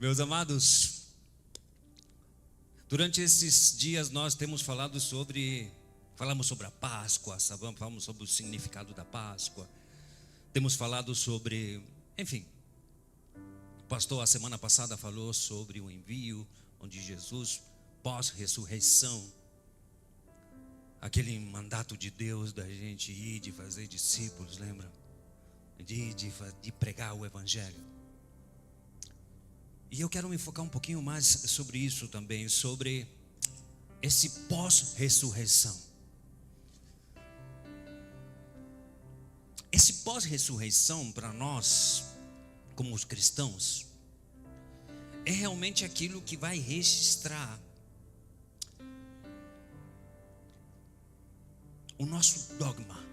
Meus amados, durante esses dias nós temos falamos sobre a Páscoa, falamos sobre o significado da Páscoa, temos falado sobre, enfim, o pastor a semana passada falou sobre o envio, onde Jesus, pós-ressurreição, aquele mandato de Deus da gente ir, de fazer discípulos, lembra? De pregar o Evangelho. E eu quero me focar um pouquinho mais sobre isso também, sobre esse pós-ressurreição. Esse pós-ressurreição para nós, como os cristãos, é realmente aquilo que vai registrar o nosso dogma.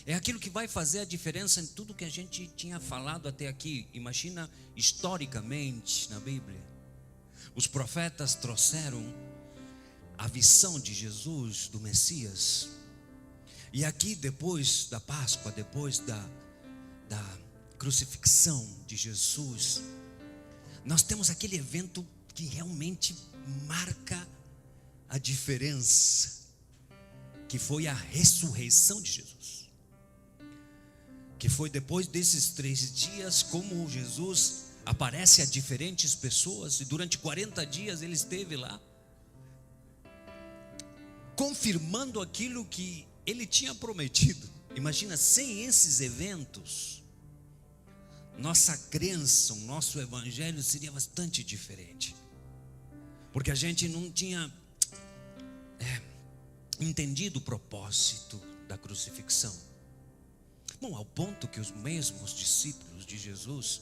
É aquilo que vai fazer a diferença em tudo que a gente tinha falado até aqui. Imagina historicamente na Bíblia. Os profetas trouxeram a visão de Jesus, do Messias. E aqui depois da Páscoa, depois da crucifixão de Jesus, nós temos aquele evento que realmente marca a diferença, que foi a ressurreição de Jesus. Que foi depois desses 3 dias, como Jesus aparece a diferentes pessoas, e durante 40 dias ele esteve lá, confirmando aquilo que ele tinha prometido. Imagina, sem esses eventos, nossa crença, o nosso evangelho seria bastante diferente, porque a gente não tinha entendido o propósito da crucifixão. Bom, ao ponto que os mesmos discípulos de Jesus,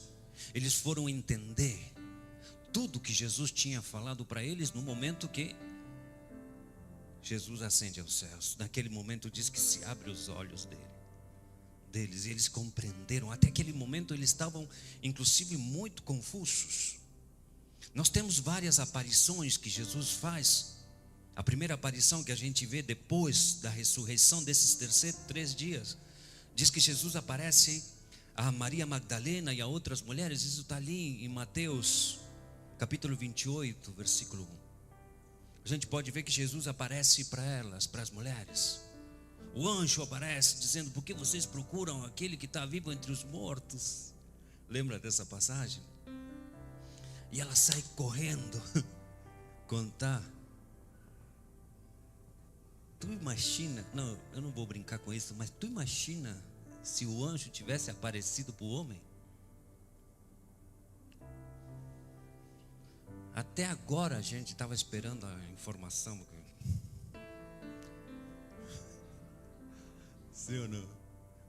eles foram entender tudo que Jesus tinha falado para eles no momento que Jesus ascende aos céus. Naquele momento diz que se abre os olhos deles, e eles compreenderam. Até aquele momento eles estavam inclusive muito confusos. Nós temos várias aparições que Jesus faz. A primeira aparição que a gente vê depois da ressurreição, desses 3 dias, diz que Jesus aparece a Maria Magdalena e a outras mulheres. Isso está ali em Mateus capítulo 28, versículo 1. A gente pode ver que Jesus aparece para elas, para as mulheres. O anjo aparece dizendo: por que vocês procuram aquele que está vivo entre os mortos? Lembra dessa passagem? E ela sai correndo contar. Tu imagina, não, eu não vou brincar com isso, mas tu imagina se o anjo tivesse aparecido para o homem? Até agora a gente estava esperando a informação. Sim ou não?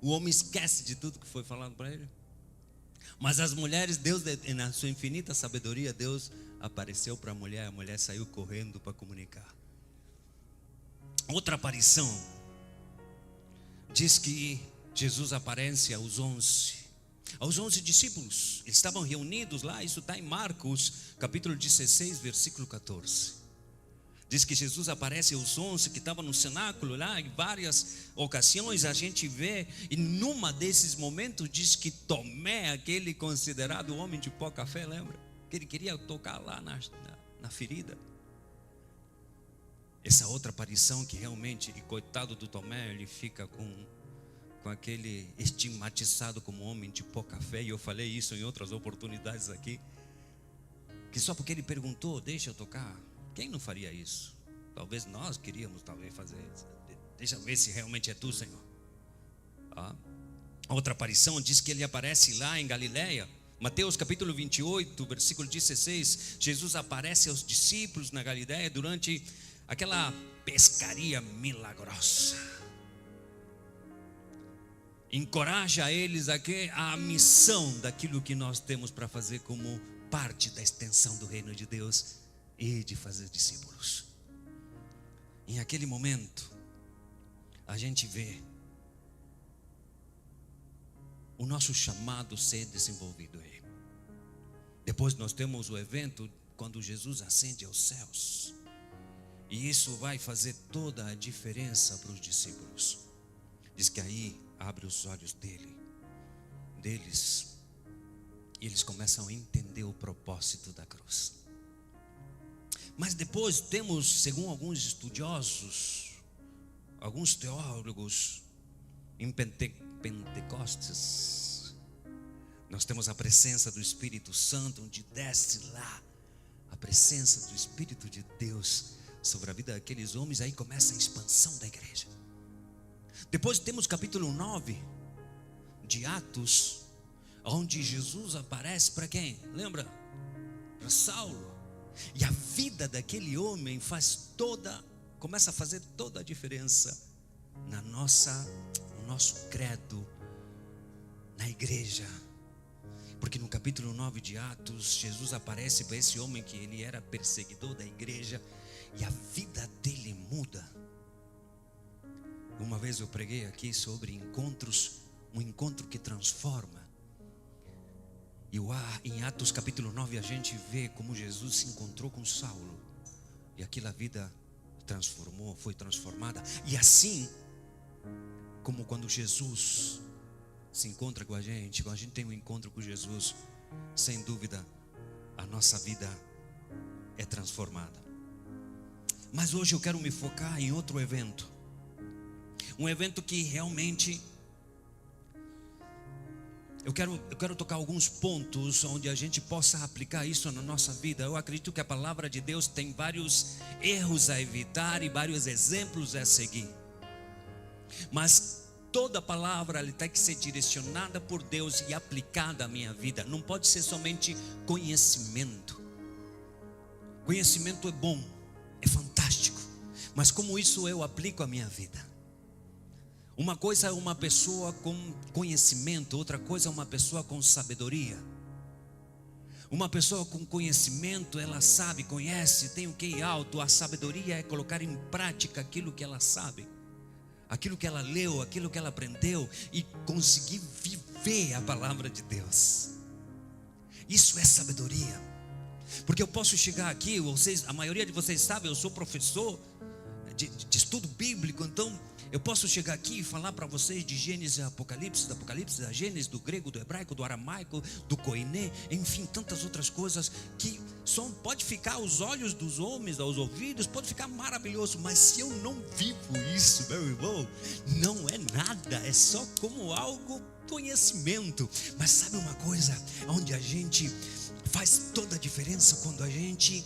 O homem esquece de tudo que foi falado para ele. Mas as mulheres, Deus, na sua infinita sabedoria, Deus apareceu para a mulher saiu correndo para comunicar. Outra aparição diz que Jesus aparece aos 11 discípulos. Eles estavam reunidos lá. Isso está em Marcos capítulo 16, versículo 14. Diz que Jesus aparece aos 11 que estavam no cenáculo lá. Em várias ocasiões a gente vê, e numa desses momentos diz que Tomé, aquele considerado homem de pouca fé, lembra? Que ele queria tocar lá na ferida. Essa outra aparição que realmente, e coitado do Tomé, ele fica com aquele estigmatizado como homem de pouca fé. E eu falei isso em outras oportunidades aqui, que só porque ele perguntou: deixa eu tocar. Quem não faria isso? Talvez nós queríamos fazer isso. Deixa eu ver se realmente é tu, Senhor. Outra aparição diz que ele aparece lá em Galileia. Mateus capítulo 28, versículo 16. Jesus aparece aos discípulos na Galileia durante aquela pescaria milagrosa. Encoraja eles a missão daquilo que nós temos para fazer como parte da extensão do reino de Deus e de fazer discípulos. Em aquele momento a gente vê o nosso chamado ser desenvolvido aí. Depois nós temos o evento quando Jesus ascende aos céus. E isso vai fazer toda a diferença para os discípulos. Diz que aí abre os olhos deles. E eles começam a entender o propósito da cruz. Mas depois temos, segundo alguns estudiosos, alguns teólogos, em Pentecostes, nós temos a presença do Espírito Santo, onde desce lá a presença do Espírito de Deus sobre a vida daqueles homens. Aí começa a expansão da igreja. Depois temos capítulo 9 de Atos, onde Jesus aparece para quem? Lembra? Para Saulo. E a vida daquele homem começa a fazer toda a diferença no nosso credo, na igreja. Porque no capítulo 9 de Atos, Jesus aparece para esse homem que ele era perseguidor da igreja, e a vida dele muda. Uma vez eu preguei aqui sobre encontros, um encontro que transforma. E em Atos capítulo 9 a gente vê como Jesus se encontrou com Saulo, e aquela vida foi transformada. E assim como quando Jesus se encontra com a gente, quando a gente tem um encontro com Jesus, sem dúvida a nossa vida é transformada. Mas hoje eu quero me focar em outro evento, um evento que realmente eu quero tocar alguns pontos onde a gente possa aplicar isso na nossa vida. Eu acredito que a palavra de Deus tem vários erros a evitar e vários exemplos a seguir. Mas toda palavra ela tem que ser direcionada por Deus e aplicada à minha vida. Não pode ser somente conhecimento. Conhecimento é bom, é fantástico, mas como isso eu aplico à minha vida? Uma coisa é uma pessoa com conhecimento, outra coisa é uma pessoa com sabedoria. Uma pessoa com conhecimento, ela sabe, conhece, tem o QI alto. A sabedoria é colocar em prática aquilo que ela sabe, aquilo que ela leu, aquilo que ela aprendeu, e conseguir viver a palavra de Deus. Isso é sabedoria. Porque eu posso chegar aqui, a maioria de vocês sabe, eu sou professor de estudo bíblico, então eu posso chegar aqui e falar para vocês de Gênesis e Apocalipse, do Apocalipse, da Gênesis, do grego, do hebraico, do aramaico, do koiné, enfim, tantas outras coisas que pode ficar aos olhos dos homens, aos ouvidos, pode ficar maravilhoso, mas se eu não vivo isso, meu irmão, não é nada, é só como algo conhecimento. Mas sabe uma coisa, onde a gente faz toda a diferença quando a gente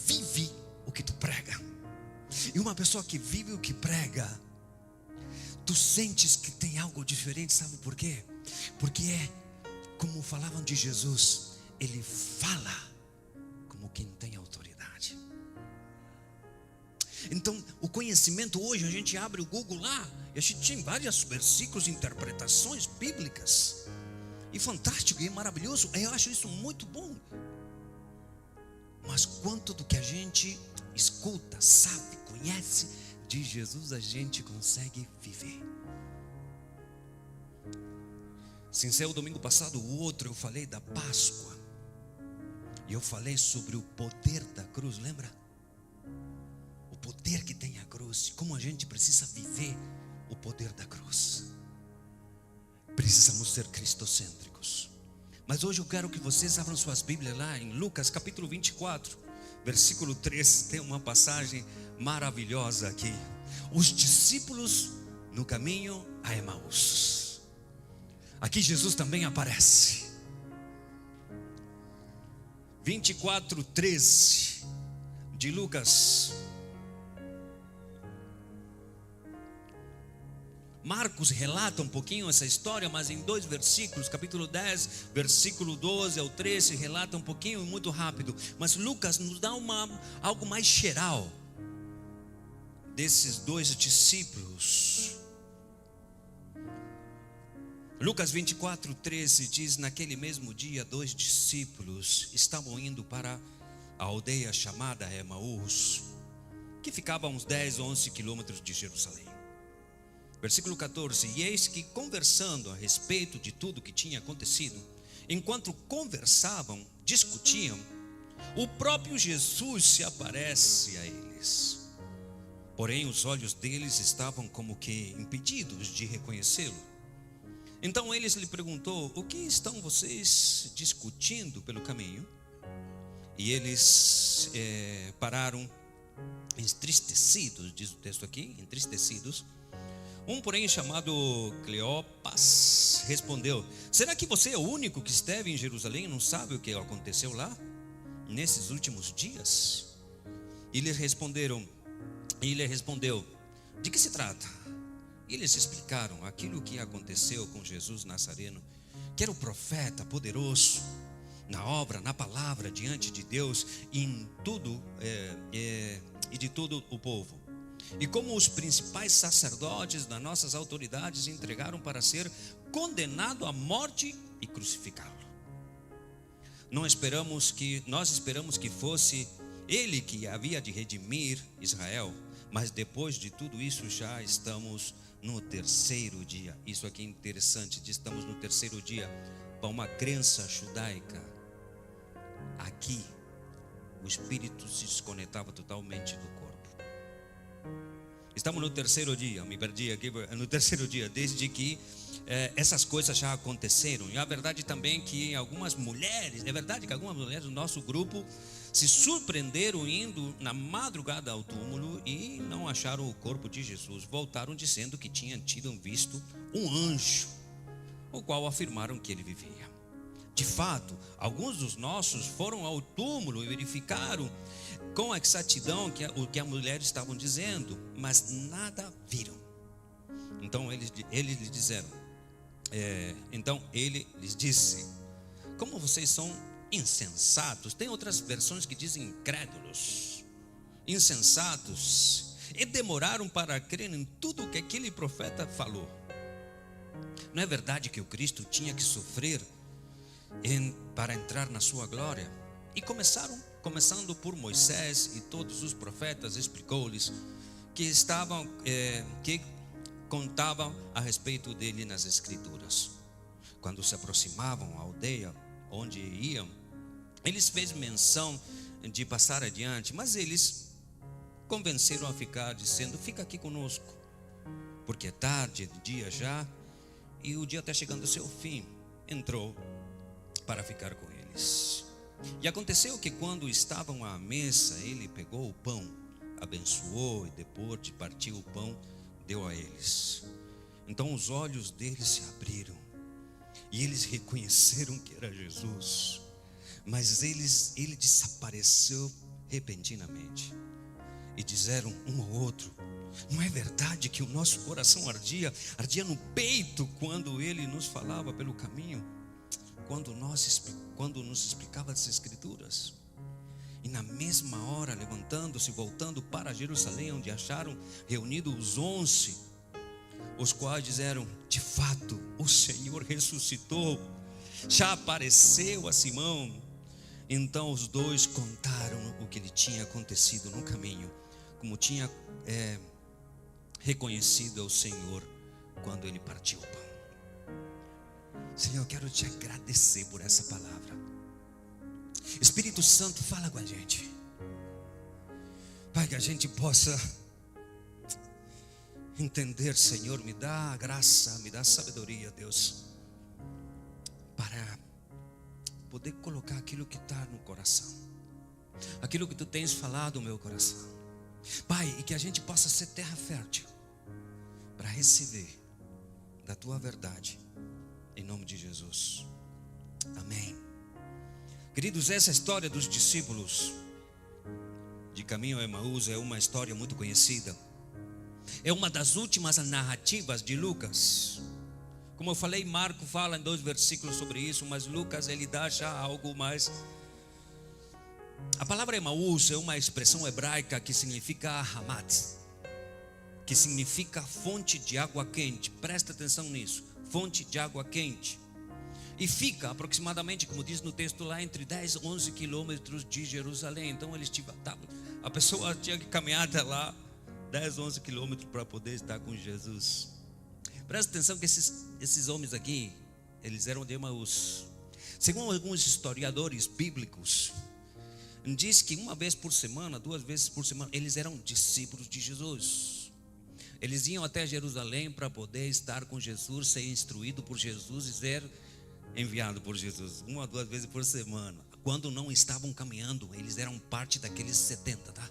vive o que tu prega. E uma pessoa que vive o que prega, tu sentes que tem algo diferente, sabe por quê? Porque é como falavam de Jesus, ele fala como quem tem autoridade. Então o conhecimento hoje, a gente abre o Google lá, e a gente tem vários versículos, interpretações bíblicas, e fantástico, e maravilhoso, eu acho isso muito bom. Mas quanto do que a gente escuta, sabe, conhece de Jesus a gente consegue viver? Sem ser o domingo passado, o outro, eu falei da Páscoa, e eu falei sobre o poder da cruz, lembra? O poder que tem a cruz, como a gente precisa viver o poder da cruz. Precisamos ser cristocêntricos. Mas hoje eu quero que vocês abram suas Bíblias lá em Lucas capítulo 24, versículo 13, tem uma passagem maravilhosa aqui. Os discípulos no caminho a Emaús. Aqui Jesus também aparece. 24:13 de Lucas. Marcos relata um pouquinho essa história, mas em 2 versículos, capítulo 10, versículo 12 ao 13, relata um pouquinho, muito rápido. Mas Lucas nos dá algo mais geral desses 2 discípulos. Lucas 24:13 diz: naquele mesmo dia 2 discípulos estavam indo para a aldeia chamada Emaús, que ficava a uns 10 ou 11 quilômetros de Jerusalém. Versículo 14: e eis que, conversando a respeito de tudo que tinha acontecido, enquanto conversavam, discutiam, o próprio Jesus se aparece a eles. Porém os olhos deles estavam como que impedidos de reconhecê-lo. Então eles lhe perguntou: o que estão vocês discutindo pelo caminho? E eles pararam entristecidos, diz o texto aqui, entristecidos. Um, porém, chamado Cleopas, respondeu: será que você é o único que esteve em Jerusalém e não sabe o que aconteceu lá nesses últimos dias? E lhe respondeu: de que se trata? E eles explicaram aquilo que aconteceu com Jesus Nazareno, que era o profeta poderoso na obra, na palavra, diante de Deus e em tudo, e de todo o povo. E como os principais sacerdotes das nossas autoridades entregaram para ser condenado à morte e crucificá-lo. Nós esperamos que fosse ele que havia de redimir Israel, mas depois de tudo isso já estamos no terceiro dia. Isso aqui é interessante, estamos no terceiro dia. Para uma crença judaica, aqui o espírito se desconectava totalmente do corpo. Estamos no terceiro dia, me perdi aqui, no terceiro dia, desde que essas coisas já aconteceram. E a verdade também que algumas mulheres do nosso grupo se surpreenderam indo na madrugada ao túmulo e não acharam o corpo de Jesus. Voltaram dizendo que tinham visto um anjo, o qual afirmaram que ele vivia. De fato, alguns dos nossos foram ao túmulo e verificaram com exatidão o que as mulheres estavam dizendo, mas nada viram. Então ele lhes disse: como vocês são insensatos. Tem outras versões que dizem incrédulos, insensatos, e demoraram para crer em tudo o que aquele profeta falou. Não é verdade que o Cristo tinha que sofrer para entrar na sua glória? E começando por Moisés e todos os profetas, explicou-lhes que contavam a respeito dele nas Escrituras. Quando se aproximavam à aldeia onde iam, eles fez menção de passar adiante, mas eles convenceram a ficar, dizendo: fica aqui conosco, porque é tarde, dia já, e o dia está chegando ao seu fim. Entrou para ficar com eles. E aconteceu que quando estavam à mesa, ele pegou o pão, abençoou e depois de partir o pão, deu a eles. Então os olhos deles se abriram e eles reconheceram que era Jesus, mas ele desapareceu repentinamente. E disseram um ao outro: não é verdade que o nosso coração ardia no peito quando ele nos falava pelo caminho, quando nos explicava as Escrituras? E na mesma hora, levantando-se, voltando para Jerusalém, onde acharam reunidos os 11, os quais disseram: de fato, o Senhor ressuscitou, já apareceu a Simão. Então os dois contaram o que lhe tinha acontecido no caminho, como tinha reconhecido ao Senhor quando ele partiu o pão. Senhor, eu quero te agradecer por essa palavra. Espírito Santo, fala com a gente, Pai, que a gente possa entender. Senhor, me dá a graça, me dá a sabedoria, Deus, para poder colocar aquilo que está no coração, aquilo que tu tens falado no meu coração, Pai, e que a gente possa ser terra fértil para receber da tua verdade, em nome de Jesus, amém. Queridos, essa história dos discípulos de caminho a Emaús é uma história muito conhecida. É uma das últimas narrativas de Lucas. Como eu falei, Marco fala em 2 versículos sobre isso, mas Lucas ele dá já algo mais. A palavra Emaús é uma expressão hebraica que significa Hamat, que significa fonte de água quente. Presta atenção nisso, fonte de água quente. E fica aproximadamente, como diz no texto lá, entre 10 e 11 quilômetros de Jerusalém. Então a pessoa tinha que caminhar até lá 10, 11 quilômetros para poder estar com Jesus. Presta atenção que esses homens aqui, eles eram de Emaús. Segundo alguns historiadores bíblicos, diz que uma vez por semana, 2 vezes por semana, eles eram discípulos de Jesus. Eles iam até Jerusalém para poder estar com Jesus, ser instruído por Jesus e ser enviado por Jesus, 1 ou 2 vezes por semana. Quando não estavam caminhando, eles eram parte daqueles 70, tá?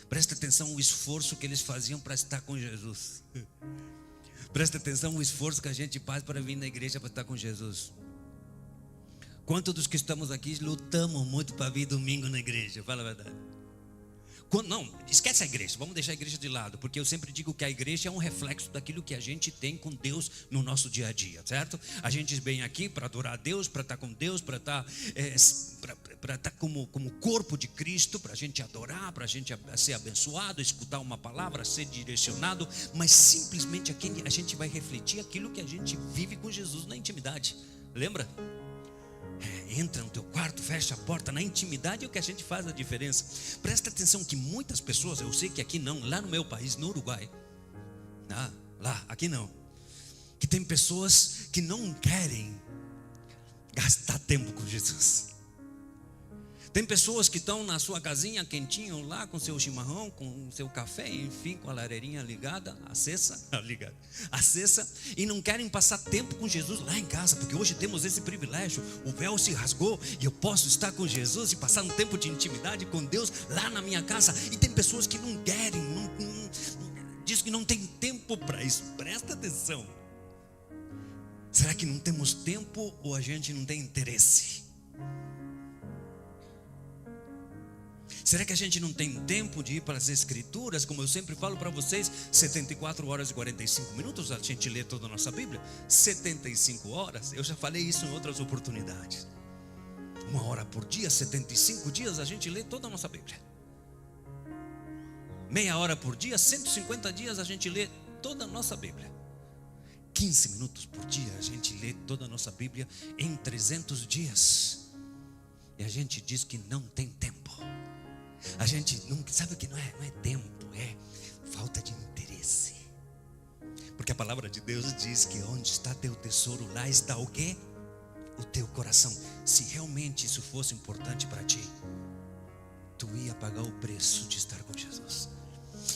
Presta atenção o esforço que eles faziam para estar com Jesus. Presta atenção o esforço que a gente faz para vir na igreja para estar com Jesus. Quantos dos que estamos aqui lutamos muito para vir domingo na igreja? Fala a verdade. Não, esquece a igreja, vamos deixar a igreja de lado, porque eu sempre digo que a igreja é um reflexo daquilo que a gente tem com Deus no nosso dia a dia, certo? A gente vem aqui para adorar a Deus, para estar com Deus, para estar, para estar como corpo de Cristo, para a gente adorar, para a gente ser abençoado, escutar uma palavra, ser direcionado, mas simplesmente aqui a gente vai refletir aquilo que a gente vive com Jesus na intimidade, lembra? Entra no teu quarto, fecha a porta, na intimidade é o que a gente faz a diferença. Presta atenção que muitas pessoas, eu sei que aqui não, lá no meu país, no Uruguai, aqui não, que tem pessoas que não querem gastar tempo com Jesus. Tem pessoas que estão na sua casinha quentinho lá, com seu chimarrão, com seu café, enfim, com a lareirinha ligada, acesa, e não querem passar tempo com Jesus lá em casa, porque hoje temos esse privilégio, o véu se rasgou e eu posso estar com Jesus e passar um tempo de intimidade com Deus lá na minha casa. E tem pessoas que não querem, diz que não tem tempo para isso. Presta atenção. Será que não temos tempo ou a gente não tem interesse? Será que a gente não tem tempo de ir para as escrituras? Como eu sempre falo para vocês, 74 horas e 45 minutos a gente lê toda a nossa Bíblia. 75 horas, eu já falei isso em outras oportunidades. 1 hora por dia, 75 dias a gente lê toda a nossa Bíblia. Meia hora por dia, 150 dias a gente lê toda a nossa Bíblia. 15 minutos por dia a gente lê toda a nossa Bíblia em 300 dias. E a gente diz que não tem tempo. A gente não sabe o que não é tempo, é falta de interesse. Porque a palavra de Deus diz que onde está teu tesouro, lá está o quê? O teu coração. Se realmente isso fosse importante para ti, tu ia pagar o preço de estar com Jesus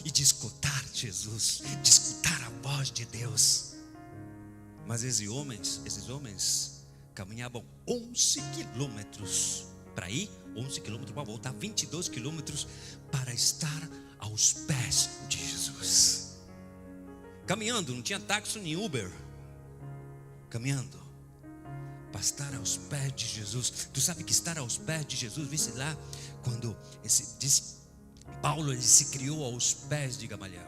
e de escutar Jesus, de escutar a voz de Deus. Mas esses homens caminhavam 11 quilômetros para ir, 11 quilômetros para voltar, 22 quilômetros para estar aos pés de Jesus. Caminhando, não tinha táxi nem Uber. Caminhando para estar aos pés de Jesus. Tu sabe que estar aos pés de Jesus, vê lá, quando Paulo ele se criou aos pés de Gamaliel.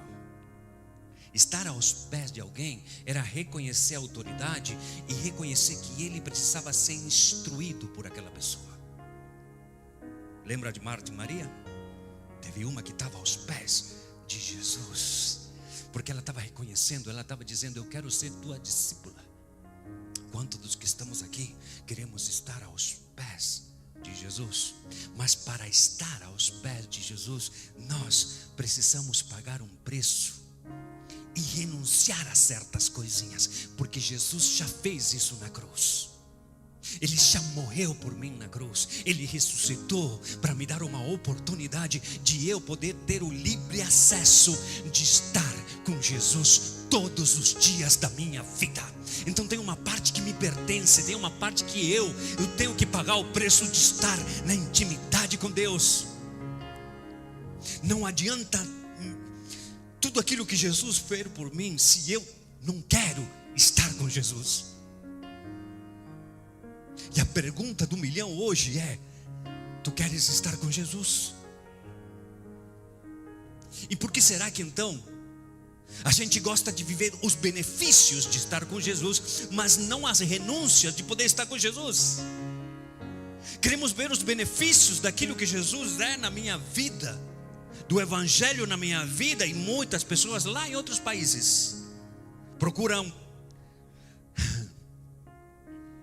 Estar aos pés de alguém era reconhecer a autoridade e reconhecer que ele precisava ser instruído por aquela pessoa. Lembra de Marta e Maria? Teve uma que estava aos pés de Jesus, porque ela estava reconhecendo, ela estava dizendo: eu quero ser tua discípula. Quantos dos que estamos aqui queremos estar aos pés de Jesus? Mas para estar aos pés de Jesus, nós precisamos pagar um preço e renunciar a certas coisinhas, porque Jesus já fez isso na cruz. Ele já morreu por mim na cruz. Ele ressuscitou para me dar uma oportunidade de eu poder ter o livre acesso de estar com Jesus todos os dias da minha vida. Então tem uma parte que me pertence, tem uma parte que eu tenho que pagar o preço de estar na intimidade com Deus. Não adianta tudo aquilo que Jesus fez por mim se eu não quero estar com Jesus. E a pergunta do milhão hoje é: tu queres estar com Jesus? E por que será que então a gente gosta de viver os benefícios de estar com Jesus, mas não as renúncias de poder estar com Jesus? Queremos ver os benefícios daquilo que Jesus é na minha vida, do Evangelho na minha vida, e muitas pessoas lá em outros países procuram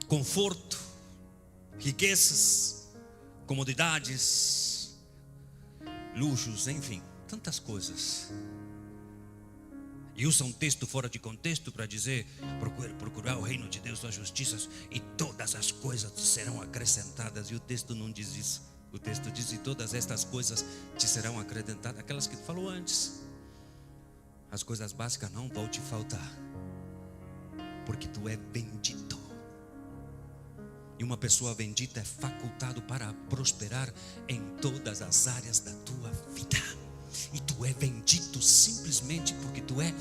conforto, riquezas, comodidades, luxos, enfim, tantas coisas. E usam um texto fora de contexto para dizer: procurar o reino de Deus, suas justiças, e todas as coisas te serão acrescentadas. E o texto não diz isso. O texto diz: e todas estas coisas te serão acrescentadas. Aquelas que tu falou antes. as coisas básicas não vão te faltar, porque tu é bendito. E uma pessoa bendita é facultado para prosperar em todas as áreas da tua vida. E tu é bendito simplesmente porque tu é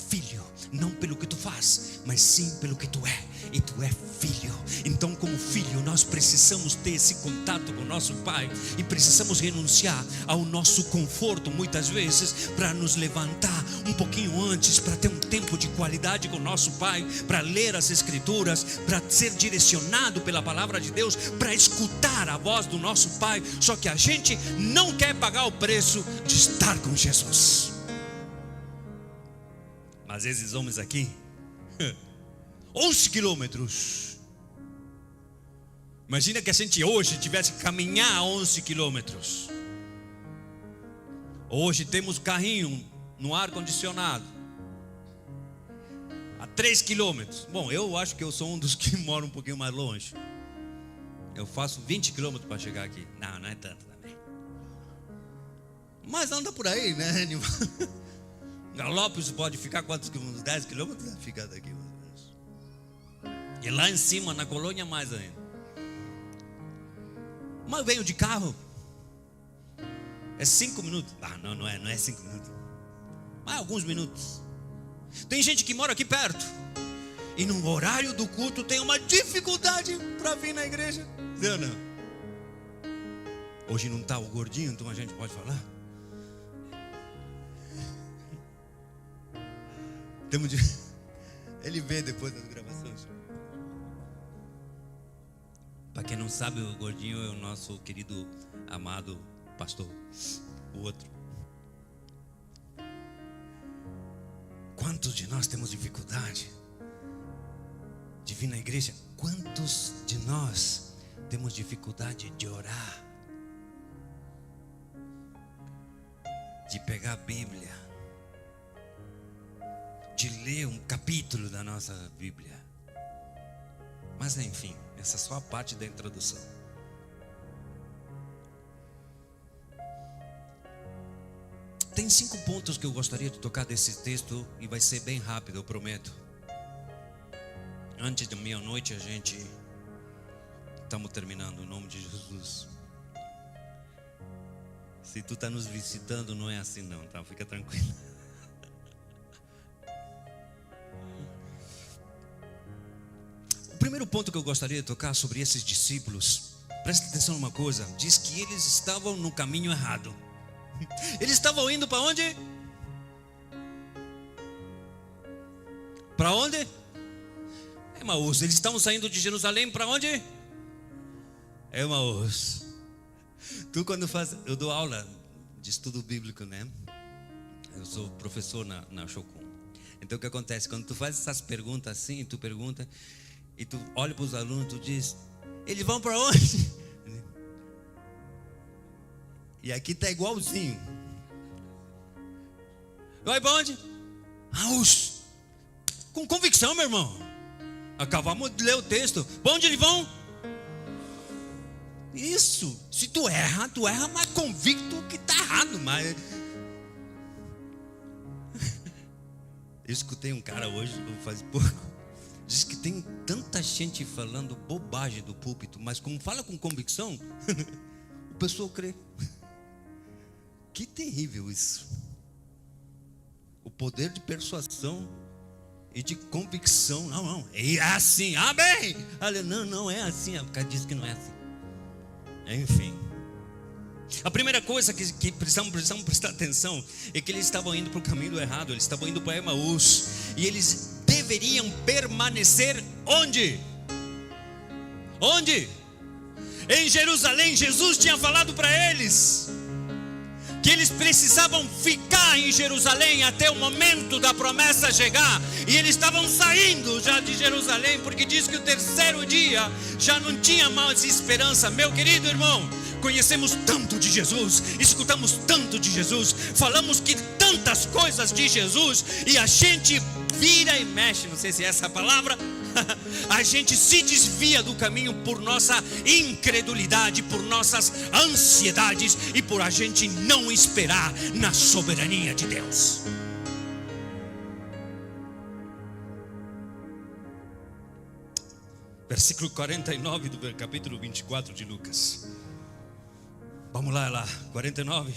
filho, não pelo que tu faz, mas sim pelo que tu é. E tu é filho. Então, como filho, nós precisamos ter esse contato com o nosso Pai, e precisamos renunciar ao nosso conforto muitas vezes, para nos levantar um pouquinho antes, para ter um tempo de qualidade com o nosso Pai, para ler as Escrituras, para ser direcionado pela palavra de Deus, para escutar a voz do nosso Pai. Só que a gente não quer pagar o preço de estar com Jesus. Mas esses homens aqui, 11 quilômetros. Imagina que a gente hoje tivesse que caminhar 11 quilômetros. Hoje temos carrinho no ar condicionado a 3 quilômetros. Bom, eu acho que eu sou um dos que mora um pouquinho mais longe. Eu faço 20 quilômetros para chegar aqui. Não é tanto também. Mas anda por aí, né? Galopes pode ficar quantos quilômetros? 10 quilômetros? Fica daqui mais ou menos. E lá em cima, na colônia, mais ainda. Mas eu venho de carro. É 5 minutos. Não é 5 minutos. Mas alguns minutos. Tem gente que mora aqui perto, e no horário do culto tem uma dificuldade para vir na igreja. Não. Hoje não está o gordinho, então a gente pode falar. Ele vê depois das gravações. Para quem não sabe, o gordinho é o nosso querido, amado pastor, o outro. Quantos de nós temos dificuldade de vir na igreja? Quantos de nós temos dificuldade de orar, de pegar a Bíblia, de ler um capítulo da nossa Bíblia? Mas enfim, essa é só a parte da introdução. Tem 5 pontos que eu gostaria de tocar desse texto, e vai ser bem rápido, eu prometo. Antes da meia-noite a gente estamos terminando, em nome de Jesus. Se tu está nos visitando, não é assim não, tá? Fica tranquilo. O primeiro ponto que eu gostaria de tocar sobre esses discípulos, presta atenção numa coisa, diz que eles estavam no caminho errado. Eles estavam indo para onde? Para onde? Emaús. Eles estavam saindo de Jerusalém para onde? Emaús. Tu quando faz, eu dou aula de estudo bíblico, né? Eu sou professor na Chocum. Então o que acontece? Quando tu faz essas perguntas assim, tu pergunta e tu olha para os alunos, tu diz: eles vão para onde? E aqui está igualzinho. Vai para onde? Emaús. Com convicção, meu irmão. Acabamos de ler o texto. Para onde eles vão? Isso. Se tu erra mais convicto que está errado. Mas eu escutei um cara hoje, faz pouco, diz que tem tanta gente falando bobagem do púlpito, mas como fala com convicção, o pessoal crê. Que terrível isso. O poder de persuasão e de convicção. Não, é assim, amém. Não é assim, o cara diz que não é assim. Enfim, a primeira coisa que precisamos prestar atenção é que eles estavam indo para o caminho errado. Eles estavam indo para Emaús, e eles deveriam permanecer onde? Onde? Em Jerusalém. Jesus tinha falado para eles que eles precisavam ficar em Jerusalém até o momento da promessa chegar. E eles estavam saindo já de Jerusalém, porque diz que o terceiro dia já não tinha mais esperança. Meu querido irmão, conhecemos tanto de Jesus, escutamos tanto de Jesus, falamos que tantas coisas de Jesus, e a gente vira e mexe, não sei se é essa a palavra, a gente se desvia do caminho por nossa incredulidade, por nossas ansiedades e por a gente não esperar na soberania de Deus. Versículo 49 do capítulo 24 de Lucas. Vamos lá, 49.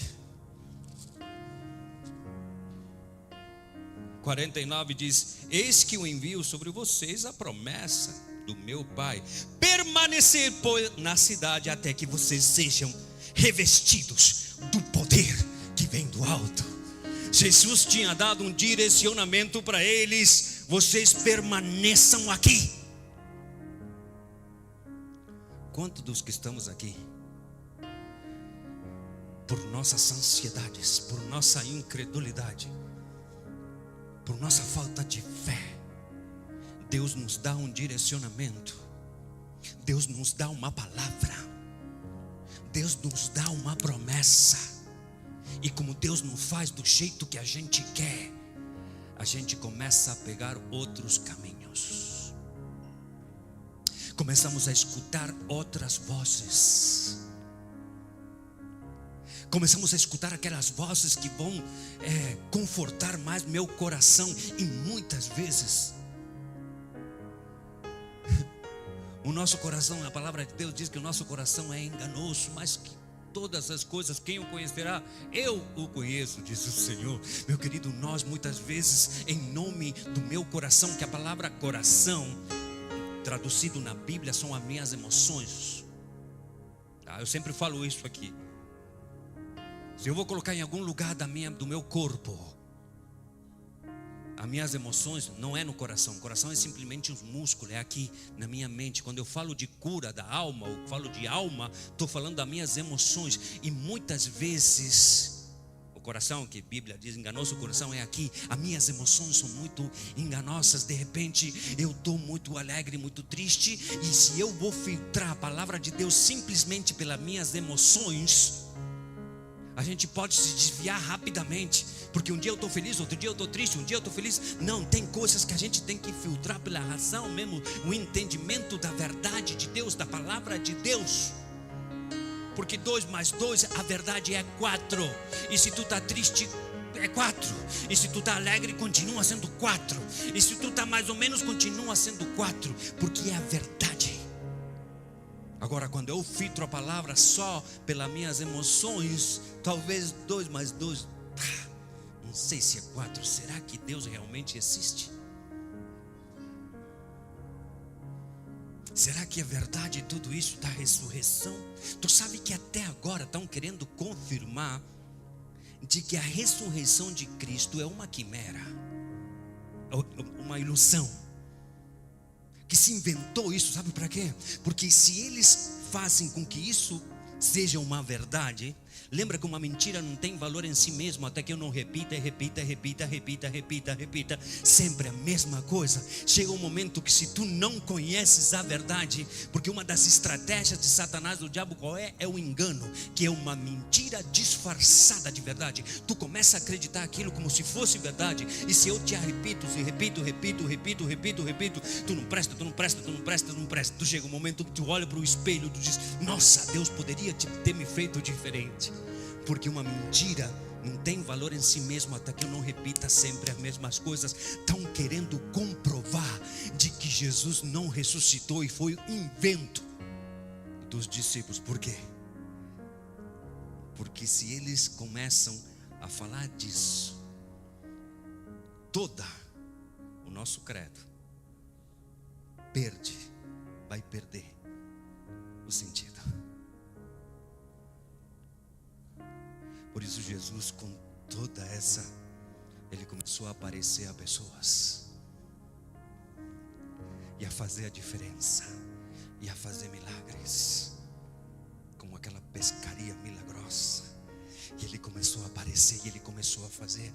49 diz: eis que eu envio sobre vocês a promessa do meu Pai, permanecer na cidade até que vocês sejam revestidos do poder que vem do alto. Jesus tinha dado um direcionamento para eles: vocês permaneçam aqui. Quantos dos que estamos aqui, por nossas ansiedades, por nossa incredulidade, por nossa falta de fé, Deus nos dá um direcionamento, Deus nos dá uma palavra, Deus nos dá uma promessa, e como Deus não faz do jeito que a gente quer, a gente começa a pegar outros caminhos. Começamos a escutar outras vozes. Começamos a escutar aquelas vozes que vão confortar mais meu coração. E muitas vezes o nosso coração, a palavra de Deus diz que o nosso coração é enganoso, mas que todas as coisas, quem o conhecerá? Eu o conheço, diz o Senhor. Meu querido, nós muitas vezes, em nome do meu coração, que a palavra coração, traduzido na Bíblia, são as minhas emoções. Eu sempre falo isso aqui. Se eu vou colocar em algum lugar do meu corpo, as minhas emoções não é no coração. O coração é simplesmente os músculos, é aqui na minha mente. Quando eu falo de cura da alma, ou falo de alma, estou falando das minhas emoções. E muitas vezes o coração, que a Bíblia diz enganoso, o coração é aqui. As minhas emoções são muito enganosas. De repente eu estou muito alegre, muito triste, e se eu vou filtrar a palavra de Deus simplesmente pelas minhas emoções, a gente pode se desviar rapidamente, porque um dia eu estou feliz, outro dia eu estou triste, um dia eu estou feliz. Não, tem coisas que a gente tem que filtrar pela razão mesmo, o entendimento da verdade de Deus, da palavra de Deus. Porque 2 mais 2, a verdade é 4. E se tu está triste, é 4. E se tu está alegre, continua sendo 4. E se tu está mais ou menos, continua sendo 4. Porque é a verdade. Agora, quando eu filtro a palavra só pelas minhas emoções, talvez 2 mais 2, não sei se é 4. Será que Deus realmente existe? Será que é verdade tudo isso da ressurreição? Tu sabe que até agora estão querendo confirmar de que a ressurreição de Cristo é uma quimera, uma ilusão, que se inventou isso, sabe para quê? Porque se eles fazem com que isso seja uma verdade, lembra que uma mentira não tem valor em si mesmo, até que eu não repita, sempre a mesma coisa. Chega um momento que se tu não conheces a verdade, porque uma das estratégias de Satanás, do diabo, qual é? É o engano, que é uma mentira disfarçada de verdade. Tu começa a acreditar aquilo como se fosse verdade, e se eu te repito, tu não presta. Tu chega um momento que tu olha para o espelho, tu diz: nossa, Deus poderia ter me feito diferente. Porque uma mentira não tem valor em si mesmo até que eu não repita sempre as mesmas coisas. Estão querendo comprovar de que Jesus não ressuscitou e foi um invento dos discípulos. Por quê? Porque se eles começam a falar disso, toda o nosso credo vai perder o sentido. Por isso Jesus, com toda essa, ele começou a aparecer a pessoas, e a fazer a diferença, e a fazer milagres, como aquela pescaria milagrosa. E ele começou a aparecer, e ele começou a fazer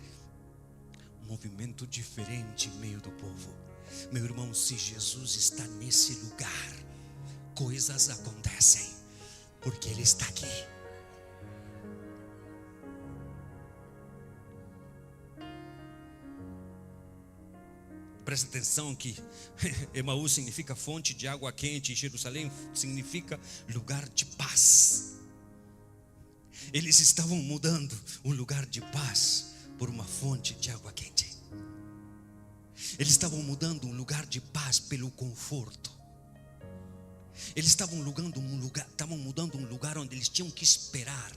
um movimento diferente em meio do povo. Meu irmão, se Jesus está nesse lugar, coisas acontecem, porque ele está aqui. Presta atenção que Emaús significa fonte de água quente, e Jerusalém significa lugar de paz. Eles estavam mudando um lugar de paz por uma fonte de água quente. Eles estavam mudando um lugar de paz pelo conforto. Eles estavam mudando um lugar onde eles tinham que esperar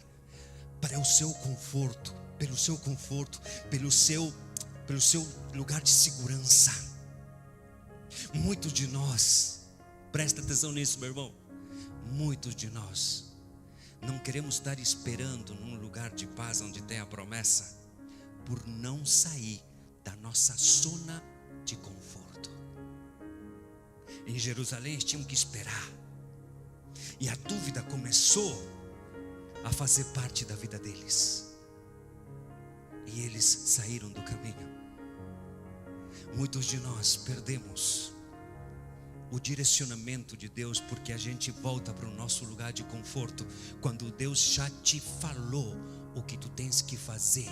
para o seu conforto, pelo seu conforto, pelo seu lugar de segurança. Muitos de nós, presta atenção nisso, meu irmão. Muitos de nós não queremos estar esperando num lugar de paz onde tem a promessa, por não sair da nossa zona de conforto. Em Jerusalém eles tinham que esperar, e a dúvida começou a fazer parte da vida deles, e eles saíram do caminho. Muitos de nós perdemos o direcionamento de Deus porque a gente volta para o nosso lugar de conforto, quando Deus já te falou o que tu tens que fazer.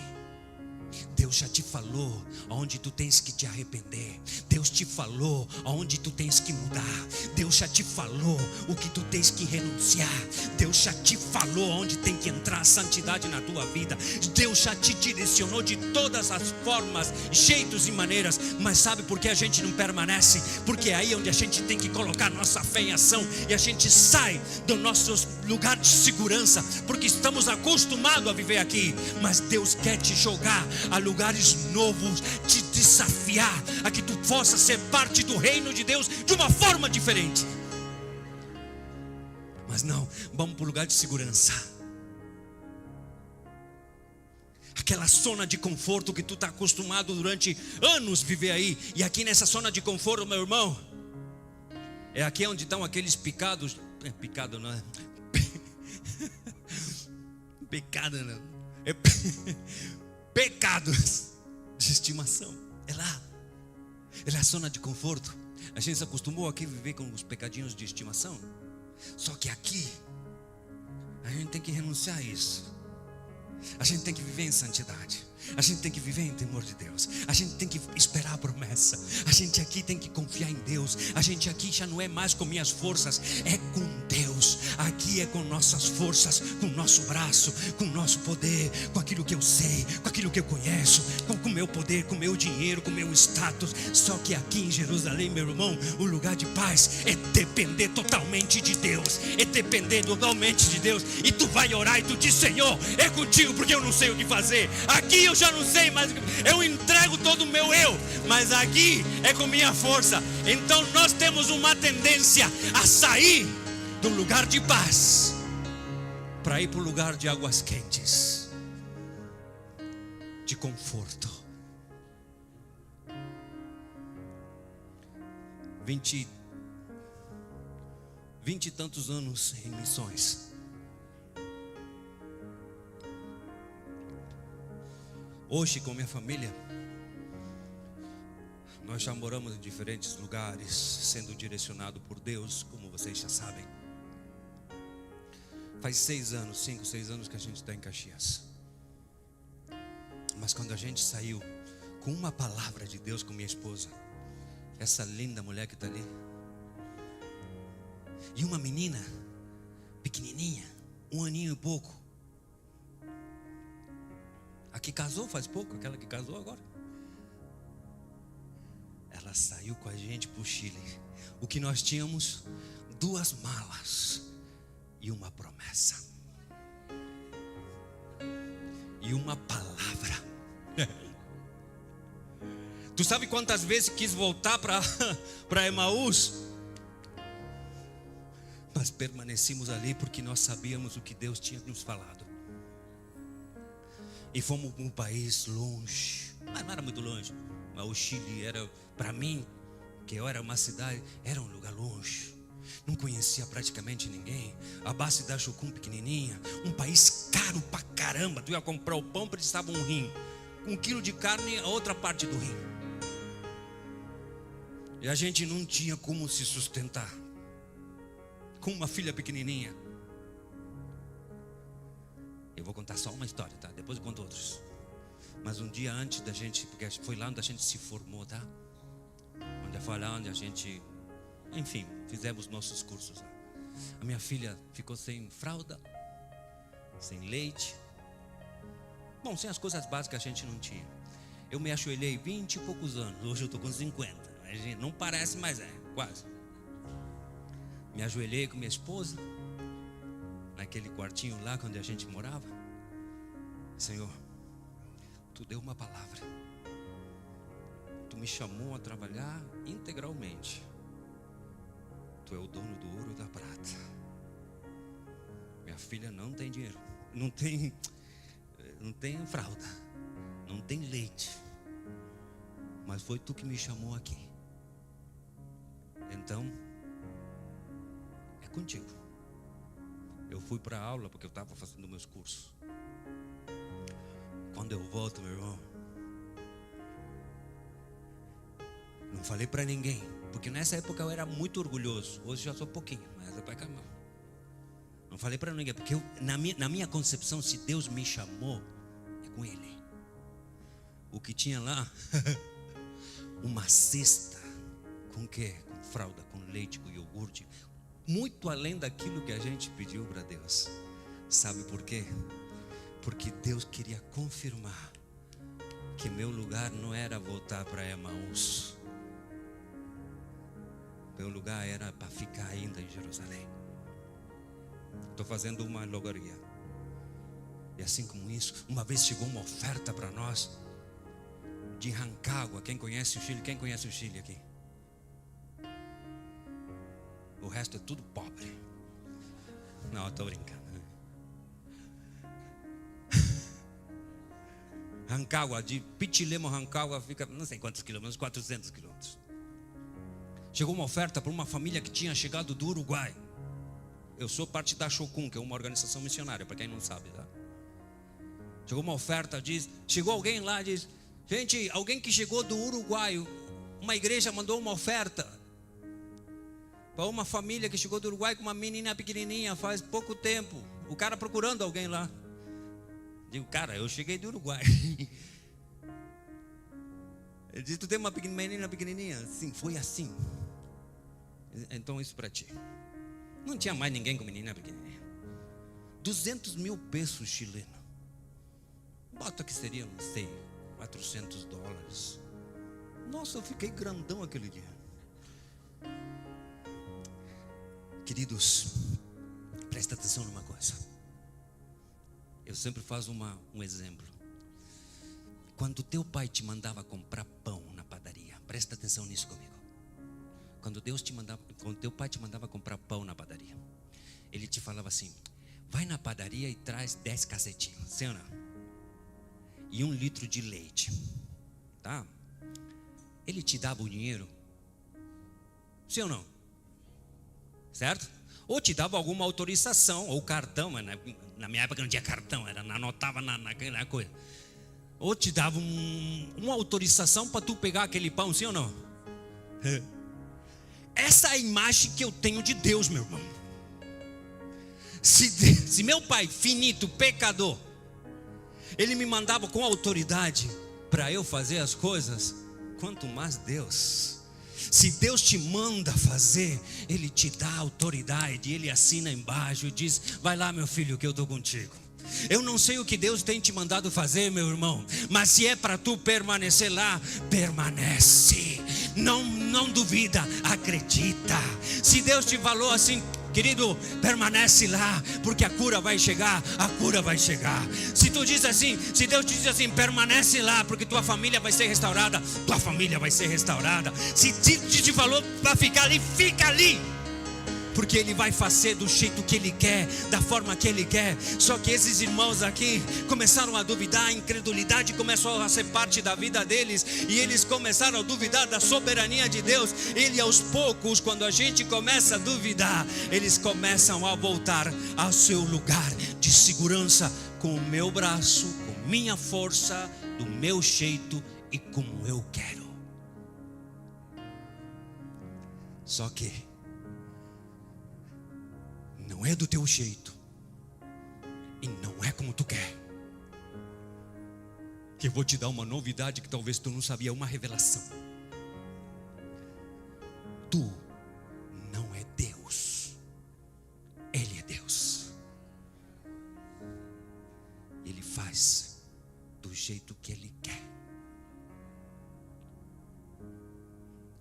Deus já te falou aonde tu tens que te arrepender. Deus te falou aonde tu tens que mudar. Deus já te falou o que tu tens que renunciar. Deus já te falou aonde tem que entrar a santidade na tua vida. Deus já te direcionou de todas as formas, jeitos e maneiras. Mas sabe por que a gente não permanece? Porque é aí onde a gente tem que colocar nossa fé em ação, e a gente sai do nosso lugar de segurança, porque estamos acostumados a viver aqui. Mas Deus quer te jogar a lugares novos, te desafiar a que tu possa ser parte do reino de Deus de uma forma diferente. Mas não, vamos para o lugar de segurança, aquela zona de conforto que tu está acostumado durante anos viver aí. E aqui nessa zona de conforto, meu irmão, é aqui onde estão aqueles picados. Picado não é? Pecado não é? Pecados de estimação. É lá. É a zona de conforto. A gente se acostumou aqui a viver com os pecadinhos de estimação. Só que aqui a gente tem que renunciar a isso. A gente tem que viver em santidade. A gente tem que viver em temor de Deus. A gente tem que esperar a promessa. A gente aqui tem que confiar em Deus. A gente aqui já não é mais com minhas forças, é com Deus. Aqui é com nossas forças, com o nosso braço, com o nosso poder, com aquilo que eu sei, com aquilo que eu conheço, com o meu poder, com o meu dinheiro, com o meu status. Só que aqui em Jerusalém, meu irmão, o lugar de paz é depender totalmente de Deus. É depender totalmente de Deus. E tu vai orar e tu diz: Senhor, é contigo, porque eu não sei o que fazer. Aqui eu já não sei, mas eu entrego todo o meu eu. Mas aqui é com minha força. Então nós temos uma tendência a sair do lugar de paz para ir para o lugar de águas quentes, de conforto. 20 e tantos anos em missões. Hoje, com minha família, nós já moramos em diferentes lugares, sendo direcionado por Deus, como vocês já sabem. Faz 5, 6 anos que a gente está em Caxias. Mas quando a gente saiu com uma palavra de Deus com minha esposa, essa linda mulher que está ali, e uma menina pequenininha, 1 aninho e pouco, a que casou faz pouco, aquela que casou agora, ela saiu com a gente para o Chile. O que nós tínhamos? 2 malas e uma promessa e uma palavra. Tu sabe quantas vezes quis voltar para Emaús? Mas permanecemos ali porque nós sabíamos o que Deus tinha nos falado. E fomos para um país longe, mas não era muito longe. Mas o Chile era, para mim, que eu era uma cidade, era um lugar longe. Não conhecia praticamente ninguém. A base da Jucum pequenininha, um país caro pra caramba. Tu ia comprar o pão, precisava um rim. 1 quilo de carne, a outra parte do rim. E a gente não tinha como se sustentar, com uma filha pequenininha. Eu vou contar só uma história, tá? Depois eu conto outros. Mas um dia antes da gente, porque foi lá onde a gente se formou, tá? Onde foi lá onde a gente, enfim, fizemos nossos cursos lá. A minha filha ficou sem fralda, sem leite. Bom, sem as coisas básicas a gente não tinha. Eu me ajoelhei 20 e poucos anos. Hoje eu estou com 50. Não parece, mas é, quase. Me ajoelhei com minha esposa, naquele quartinho lá onde a gente morava. Senhor, Tu deu uma palavra. Tu me chamou a trabalhar integralmente. Tu é o dono do ouro e da prata. Minha filha não tem dinheiro, não tem fralda, não tem leite, mas foi Tu que me chamou aqui. Então é contigo. Eu fui para a aula porque eu estava fazendo meus cursos. Quando eu volto, meu irmão, não falei para ninguém, porque nessa época eu era muito orgulhoso. Hoje já sou pouquinho, mas depois calma. Não falei para ninguém, porque na minha concepção, se Deus me chamou, é com Ele. O que tinha lá, uma cesta, com quê? Com fralda, com leite, com iogurte, muito além daquilo que a gente pediu para Deus. Sabe por quê? Porque Deus queria confirmar que meu lugar não era voltar para Emaús. Meu lugar era para ficar ainda em Jerusalém. Estou fazendo uma alegoria. E assim como isso, uma vez chegou uma oferta para nós de Rancagua. Quem conhece o Chile? Quem conhece o Chile aqui? O resto é tudo pobre. Não, estou brincando. Rancagua, de Pichilemu a Rancagua fica não sei quantos quilômetros, 400 quilômetros. Chegou uma oferta para uma família que tinha chegado do Uruguai. Eu sou parte da Chocum, que é uma organização missionária, para quem não sabe, tá? Chegou uma oferta, chegou alguém lá, diz: gente, alguém que chegou do Uruguai, uma igreja mandou uma oferta para uma família que chegou do Uruguai com uma menina pequenininha faz pouco tempo. O cara procurando alguém lá. Digo, cara, eu cheguei do Uruguai. Ele disse: tu tem uma menina pequenininha? Sim, foi assim. Então isso para ti. Não tinha mais ninguém com menina pequenininha. 200 mil pesos chilenos. Bota que seria, não sei, 400 dólares. Nossa, eu fiquei grandão aquele dia. Queridos, presta atenção numa coisa. Eu sempre faço um exemplo. Quando teu pai te mandava comprar pão na padaria, presta atenção nisso comigo. Quando teu pai te mandava comprar pão na padaria, ele te falava assim: vai na padaria e traz 10 cacetinhos, sim ou não? E 1 litro de leite, tá? Ele te dava o dinheiro, sim ou não? Certo? Ou te dava alguma autorização, ou cartão, mas na minha época não tinha cartão, anotava naquela coisa. Ou te dava uma autorização para tu pegar aquele pão, sim ou não? Essa é a imagem que eu tenho de Deus, meu irmão. Se meu pai, finito, pecador, ele me mandava com autoridade para eu fazer as coisas, quanto mais Deus. Se Deus te manda fazer, Ele te dá autoridade, Ele assina embaixo e diz: vai lá, meu filho, que eu estou contigo. Eu não sei o que Deus tem te mandado fazer, meu irmão, mas se é para tu permanecer lá, permanece. Não duvida, acredita. Se Deus te falou assim: querido, permanece lá, porque a cura vai chegar, a cura vai chegar. Se tu diz assim, se Deus te diz assim: permanece lá, porque tua família vai ser restaurada, tua família vai ser restaurada. Se te falou para ficar ali, fica ali, porque Ele vai fazer do jeito que Ele quer, da forma que Ele quer. Só que esses irmãos aqui começaram a duvidar, a incredulidade começou a ser parte da vida deles, e eles começaram a duvidar da soberania de Deus. E aos poucos, quando a gente começa a duvidar, eles começam a voltar ao seu lugar de segurança, com o meu braço, com minha força, do meu jeito e como eu quero. Só que não é do teu jeito e não é como tu quer. Que eu vou te dar uma novidade que talvez tu não sabia, uma revelação. Tu não é Deus, Ele é Deus. Ele faz do jeito que Ele quer.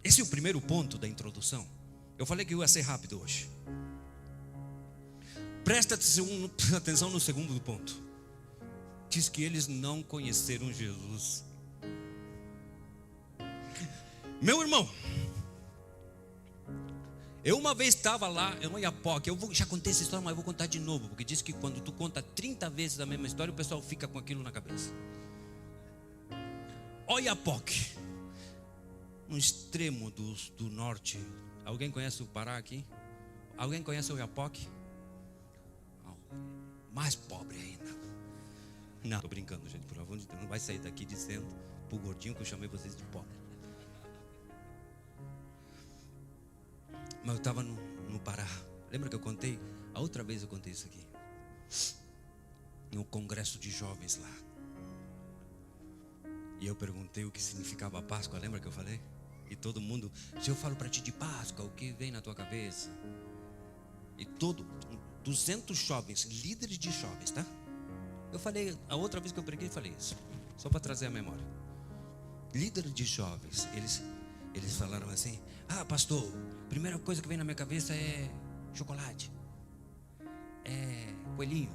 Esse é o primeiro ponto da introdução. Eu falei que eu ia ser rápido hoje. Presta atenção no segundo ponto. Diz que eles não conheceram Jesus. Meu irmão, eu uma vez estava lá em Oiapoque. Já contei essa história, mas eu vou contar de novo, porque diz que quando tu conta 30 vezes a mesma história, o pessoal fica com aquilo na cabeça. Oiapoque, no extremo do norte. Alguém conhece o Pará aqui? Alguém conhece o Oiapoque? Mais pobre ainda. Não, estou brincando, gente, por favor de Deus. Não vai sair daqui dizendo pro gordinho que eu chamei vocês de pobre. Mas eu estava no Pará. Lembra que eu contei? A outra vez eu contei isso aqui. No congresso de jovens lá. E eu perguntei o que significava a Páscoa. Lembra que eu falei? E todo mundo, se eu falo para ti de Páscoa, o que vem na tua cabeça? E 200 jovens, líderes de jovens, tá? Eu falei, a outra vez que eu preguei, falei isso. Só para trazer a memória. Líderes de jovens, eles falaram assim: ah, pastor, primeira coisa que vem na minha cabeça é chocolate, é coelhinho.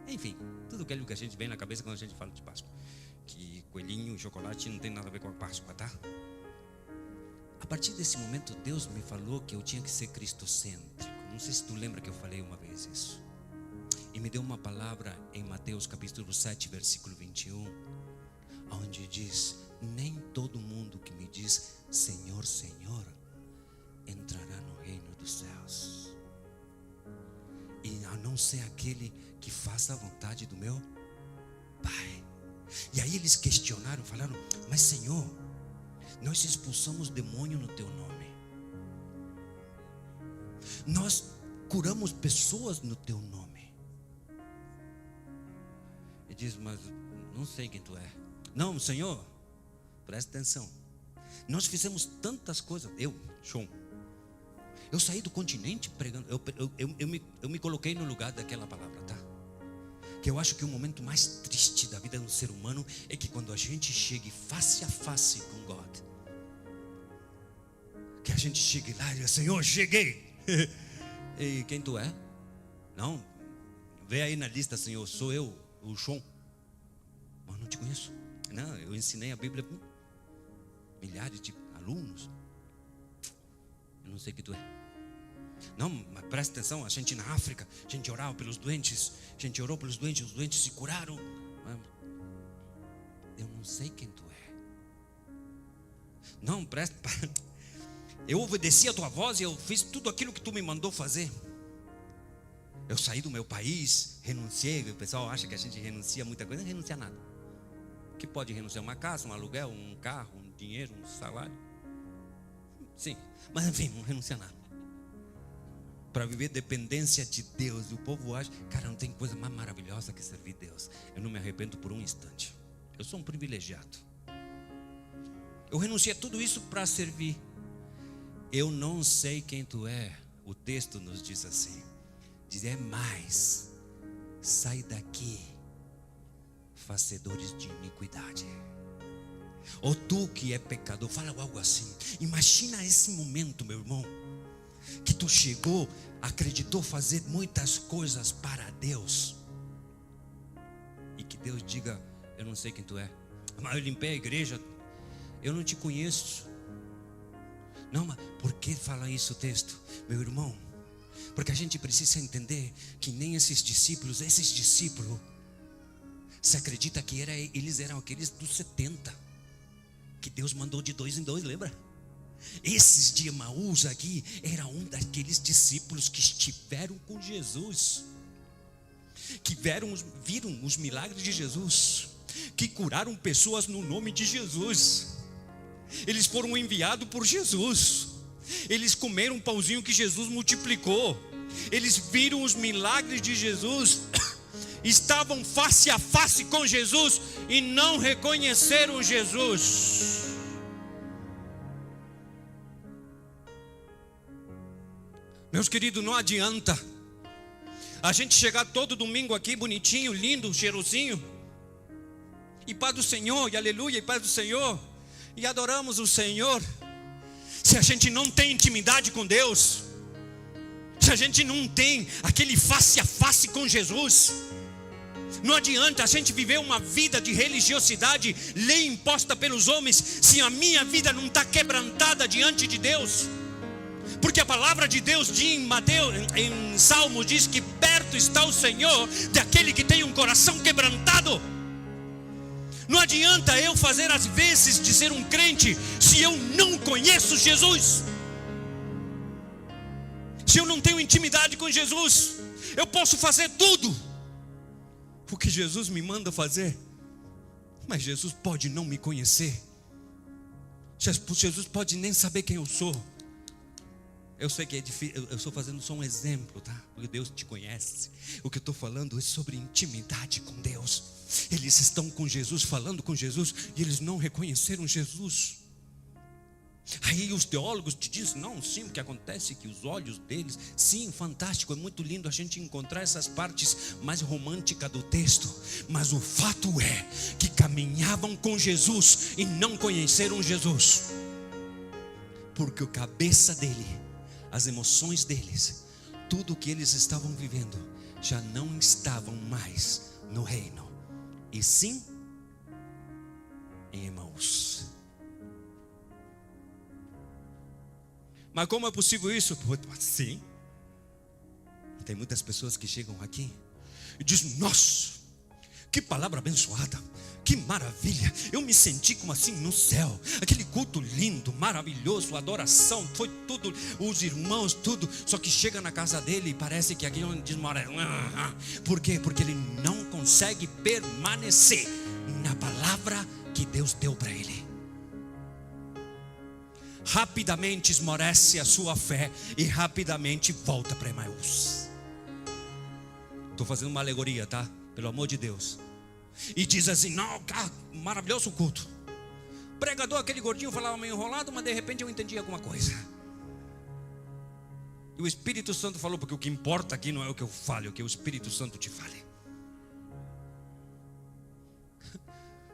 Enfim, tudo aquilo que a gente vem na cabeça quando a gente fala de Páscoa. Que coelhinho e chocolate não tem nada a ver com a Páscoa, tá? A partir desse momento, Deus me falou que eu tinha que ser cristocêntrico. Não sei se tu lembra que eu falei uma vez isso. E me deu uma palavra em Mateus capítulo 7, versículo 21, onde diz: nem todo mundo que me diz Senhor, Senhor, entrará no reino dos céus, e a não ser aquele que faça a vontade do meu Pai. E aí eles questionaram, falaram: mas Senhor, nós expulsamos demônio no teu nome, nós curamos pessoas no teu nome. Ele diz: mas não sei quem tu é. Não, Senhor, presta atenção, nós fizemos tantas coisas. Eu saí do continente pregando. Eu me coloquei no lugar daquela palavra, tá? Que eu acho que o momento mais triste da vida de um ser humano é que quando a gente chegue face a face com God, que a gente chegue lá e diga: Senhor, cheguei. E quem tu é? Não, vê aí na lista, Senhor, sou eu, o João. Mas não te conheço. Não, eu ensinei a Bíblia para milhares de alunos. Eu não sei o que tu é. Não, mas presta atenção, a gente na África, a gente orava pelos doentes, a gente orou pelos doentes, os doentes se curaram. Eu não sei quem tu é. Não, presta. Eu obedeci a tua voz e eu fiz tudo aquilo que tu me mandou fazer. Eu saí do meu país, renunciei. O pessoal acha que a gente renuncia a muita coisa. Não renuncia a nada. O que pode renunciar? Uma casa, um aluguel, um carro, um dinheiro, um salário? Sim, mas enfim, não renuncia a nada. Para viver dependência de Deus. E o povo acha, cara, não tem coisa mais maravilhosa que servir Deus. Eu não me arrependo por um instante. Eu sou um privilegiado. Eu renunciei a tudo isso para servir. Eu não sei quem tu é. O texto nos diz assim: diz, é mais, sai daqui, fazedores de iniquidade. Ou tu que é pecador, fala algo assim. Imagina esse momento, meu irmão, que tu chegou, acreditou fazer muitas coisas para Deus, e que Deus diga: eu não sei quem tu é, mas eu limpei a igreja, eu não te conheço. Não, mas por que fala isso o texto, meu irmão? Porque a gente precisa entender que nem esses discípulos se acredita que eles eram aqueles dos 70 que Deus mandou de 2 em 2, lembra? Esses de Emaús aqui era um daqueles discípulos que estiveram com Jesus, que viram os milagres de Jesus, que curaram pessoas no nome de Jesus. Eles foram enviados por Jesus. Eles comeram um pãozinho que Jesus multiplicou. Eles viram os milagres de Jesus. Estavam face a face com Jesus e não reconheceram Jesus. Meus queridos, não adianta a gente chegar todo domingo aqui bonitinho, lindo, cheirosinho, e paz do Senhor, e aleluia, e paz do Senhor, e adoramos o Senhor, se a gente não tem intimidade com Deus, Se a gente não tem aquele face a face com Jesus, não adianta a gente viver uma vida de religiosidade, lei imposta pelos homens, se a minha vida não está quebrantada diante de Deus. Porque a palavra de Deus diz em Salmos, diz que perto está o Senhor daquele que tem um coração quebrantado. Não adianta eu fazer as vezes de ser um crente se eu não conheço Jesus, se eu não tenho intimidade com Jesus. Eu posso fazer tudo o que Jesus me manda fazer, mas Jesus pode não me conhecer. Jesus pode nem saber quem eu sou. Eu sei que é difícil, eu estou fazendo só um exemplo, tá? Porque Deus te conhece. O que eu estou falando é sobre intimidade com Deus. Eles estão com Jesus, falando com Jesus, e eles não reconheceram Jesus. Aí os teólogos te dizem, não, sim, o que acontece é que os olhos deles, sim, fantástico, é muito lindo a gente encontrar essas partes mais românticas do texto, mas o fato é que caminhavam com Jesus e não conheceram Jesus, porque a cabeça dele, as emoções deles, tudo o que eles estavam vivendo, já não estavam mais no reino, e sim em Emaús. Mas como é possível isso? Sim. Tem muitas pessoas que chegam aqui e dizem, nossa, que palavra abençoada, que maravilha, eu me senti como assim no céu, aquele culto lindo, maravilhoso, adoração, foi tudo, os irmãos, tudo. Só que chega na casa dele e parece que aqui onde desmora. Por quê? Porque ele não consegue permanecer na palavra que Deus deu para ele. Rapidamente esmorece a sua fé e rapidamente volta para Emaús. Estou fazendo uma alegoria, tá? Pelo amor de Deus. E diz assim, não, cara, maravilhoso o culto. Pregador, aquele gordinho falava meio enrolado, mas de repente eu entendi alguma coisa. E o Espírito Santo falou, porque o que importa aqui não é o que eu falo, é o que o Espírito Santo te fale.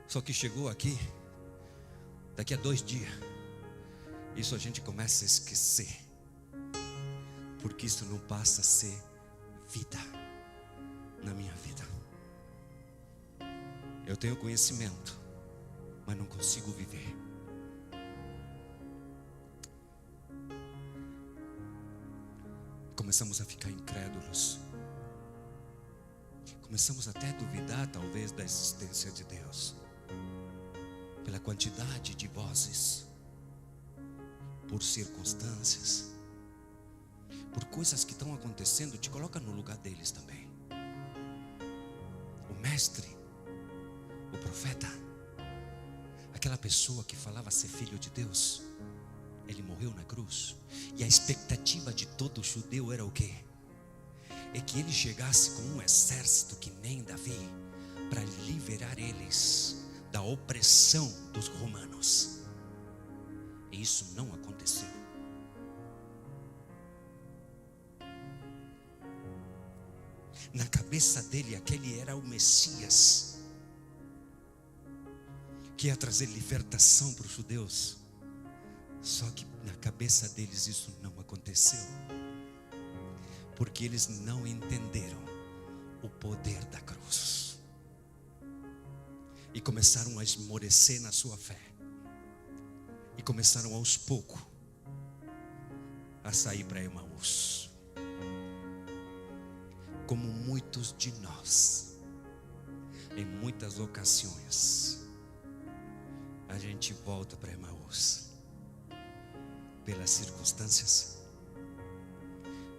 Só que chegou aqui, daqui a 2 dias, isso a gente começa a esquecer, porque isso não passa a ser vida na minha vida. Eu tenho conhecimento, mas não consigo viver. Começamos a ficar incrédulos, começamos até a duvidar talvez da existência de Deus, pela quantidade de vozes, por circunstâncias, por coisas que estão acontecendo. Te coloca no lugar deles também. O mestre, o profeta, aquela pessoa que falava ser filho de Deus, ele morreu na cruz. E a expectativa de todo judeu era o quê? É que ele chegasse com um exército que nem Davi, para liberar eles da opressão dos romanos. E isso não aconteceu. Na cabeça dele, aquele era o Messias, que ia trazer libertação para os judeus. Só que na cabeça deles isso não aconteceu, porque eles não entenderam o poder da cruz e começaram a esmorecer na sua fé. E começaram aos poucos a sair para Emaús. Como muitos de nós, em muitas ocasiões, a gente volta para Emaús pelas circunstâncias,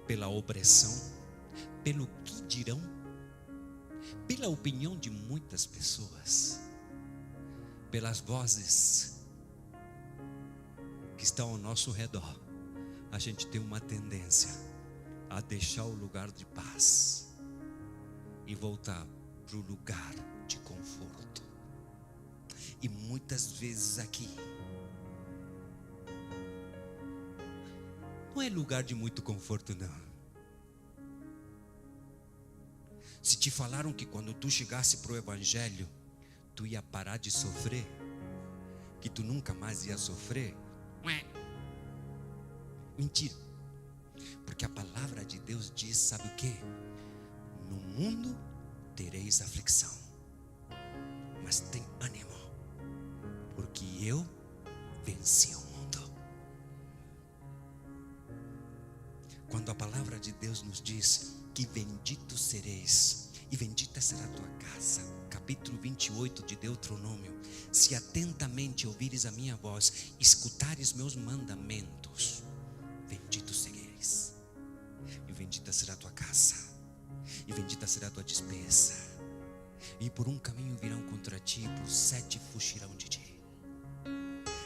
pela opressão, pelo que dirão, pela opinião de muitas pessoas, pelas vozes que estão ao nosso redor. A gente tem uma tendência a deixar o lugar de paz e voltar para o lugar de conforto. E muitas vezes aqui não é lugar de muito conforto, não. Se te falaram que quando tu chegasse para o Evangelho, tu ia parar de sofrer, que tu nunca mais ia sofrer, mentira. Porque a palavra de Deus diz, sabe o que? No mundo tereis aflição, mas tem ânimo, porque eu venci o mundo. Quando a palavra de Deus nos diz que bendito sereis e bendita será a tua casa, capítulo 28 de Deuteronômio: se atentamente ouvires a minha voz, escutares meus mandamentos, bendito sereis, e bendita será a tua casa, e bendita será a tua despesa, e por um caminho virão contra ti, por 7 fugirão de ti.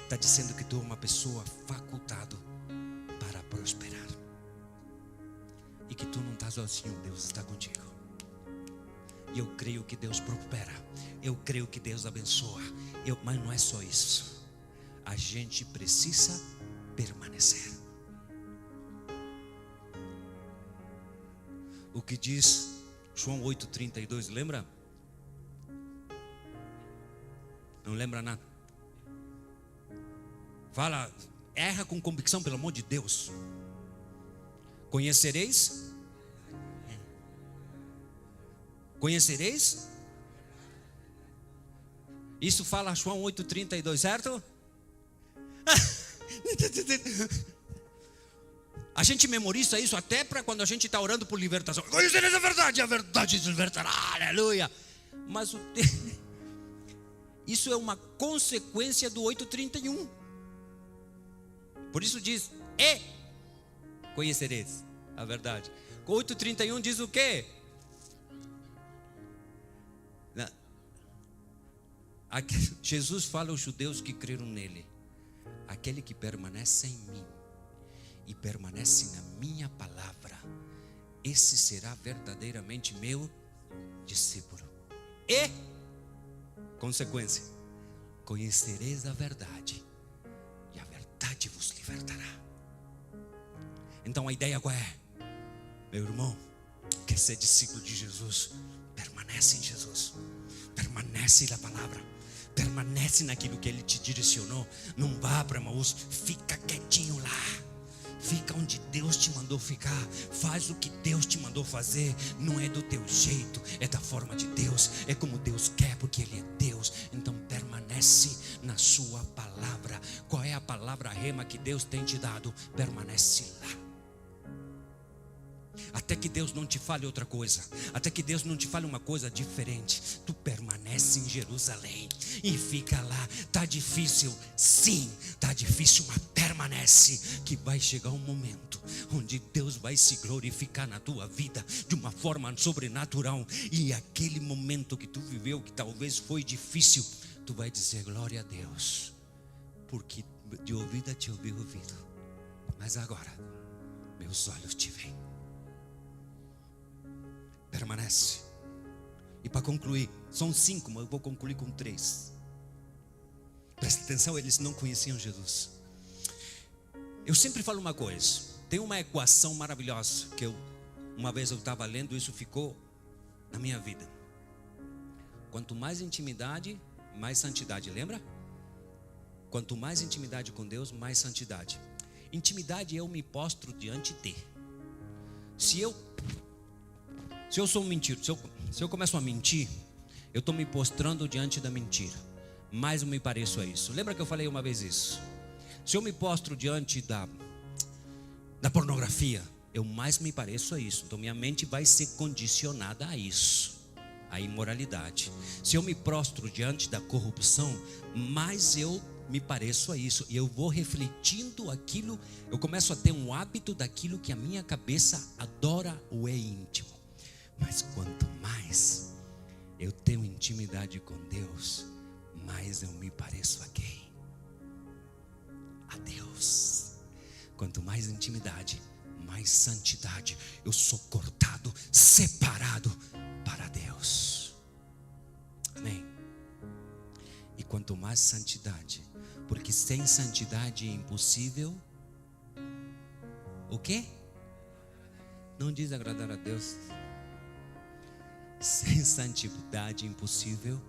Está dizendo que tu é uma pessoa facultado para prosperar, e que tu não estás sozinho, Deus está contigo. E eu creio que Deus prospera, eu creio que Deus abençoa, mas não é só isso, a gente precisa permanecer. O que diz João 8,32, lembra? Não lembra nada? Fala, erra com convicção, pelo amor de Deus. Conhecereis? Conhecereis? Isso fala João 8,32, certo? A gente memoriza isso até para quando a gente está orando por libertação. Conhecereis a verdade te libertará, aleluia. Mas isso é uma consequência do 8,31. Por isso diz, e conhecereis a verdade. O 8,31 diz o quê? Jesus fala aos judeus que creram nele: aquele que permanece em mim e permanece na minha palavra, esse será verdadeiramente meu discípulo. E consequência, conhecereis a verdade, e a verdade vos libertará. Então a ideia qual é? Meu irmão, quer ser discípulo de Jesus? Permanece em Jesus, permanece na palavra, permanece naquilo que Ele te direcionou. Não vá para Emaús, fica quietinho lá, fica onde Deus te mandou ficar, faz o que Deus te mandou fazer. Não é do teu jeito, é da forma de Deus, é como Deus quer, porque Ele é Deus. Então permanece na sua palavra. Qual é a palavra rema que Deus tem te dado? Permanece lá, até que Deus não te fale outra coisa, até que Deus não te fale uma coisa diferente. Tu permanece em Jerusalém e fica lá. Está difícil? Sim, está difícil, mas permanece, que vai chegar um momento onde Deus vai se glorificar na tua vida de uma forma sobrenatural. E aquele momento que tu viveu, que talvez foi difícil, tu vai dizer glória a Deus, porque de ouvido te ouvi ouvido, mas agora meus olhos te veem. Permanece. E para concluir, são 5, mas eu vou concluir com 3. Presta atenção, eles não conheciam Jesus. Eu sempre falo uma coisa, tem uma equação maravilhosa que uma vez eu estava lendo, isso ficou na minha vida. Quanto mais intimidade, mais santidade, lembra? Quanto mais intimidade com Deus, mais santidade. Intimidade, eu me postro diante de. Se eu sou um mentiroso, se eu começo a mentir, eu estou me postrando diante da mentira. Mais eu me pareço a isso. Lembra que eu falei uma vez isso? Se eu me postro diante da pornografia, eu mais me pareço a isso. Então minha mente vai ser condicionada a isso, a imoralidade. Se eu me prostro diante da corrupção, mais eu me pareço a isso. E eu vou refletindo aquilo, eu começo a ter um hábito daquilo que a minha cabeça adora ou é íntimo. Mas quanto mais eu tenho intimidade com Deus, mais eu me pareço a quem? A Deus. Quanto mais intimidade, mais santidade. Eu sou cortado, separado para Deus. Amém. E quanto mais santidade, porque sem santidade é impossível o quê? Não diz agradar a Deus. Sem santidade é impossível.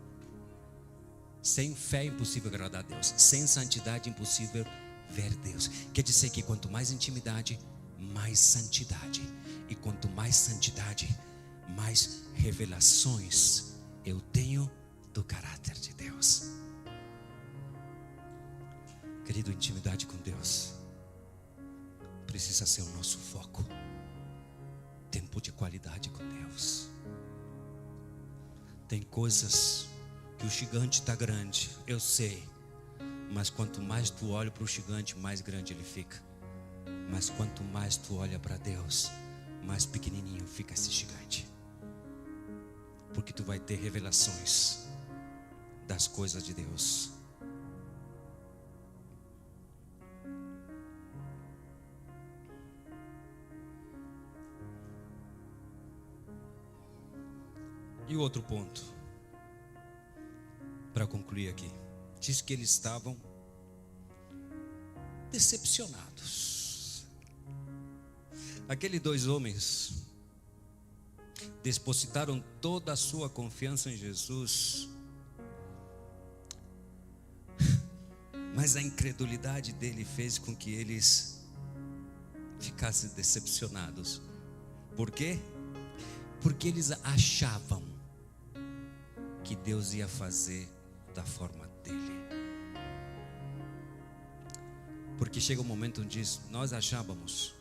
Sem fé é impossível agradar a Deus. Sem santidade é impossível ver Deus. Quer dizer que quanto mais intimidade, mais santidade. E quanto mais santidade, mais revelações eu tenho do caráter de Deus. Querido, intimidade com Deus precisa ser o nosso foco. Tempo de qualidade com Deus. Tem coisas que o gigante está grande, eu sei. Mas quanto mais tu olha para o gigante, mais grande ele fica. Mas quanto mais tu olha para Deus, mais pequenininho fica esse gigante. Porque tu vai ter revelações das coisas de Deus. E o outro ponto, para concluir aqui, diz que eles estavam decepcionados. Aqueles dois homens depositaram toda a sua confiança em Jesus, mas a incredulidade dele fez com que eles ficassem decepcionados. Por quê? Porque eles achavam que Deus ia fazer da forma dele. Porque chega um momento onde nós achávamos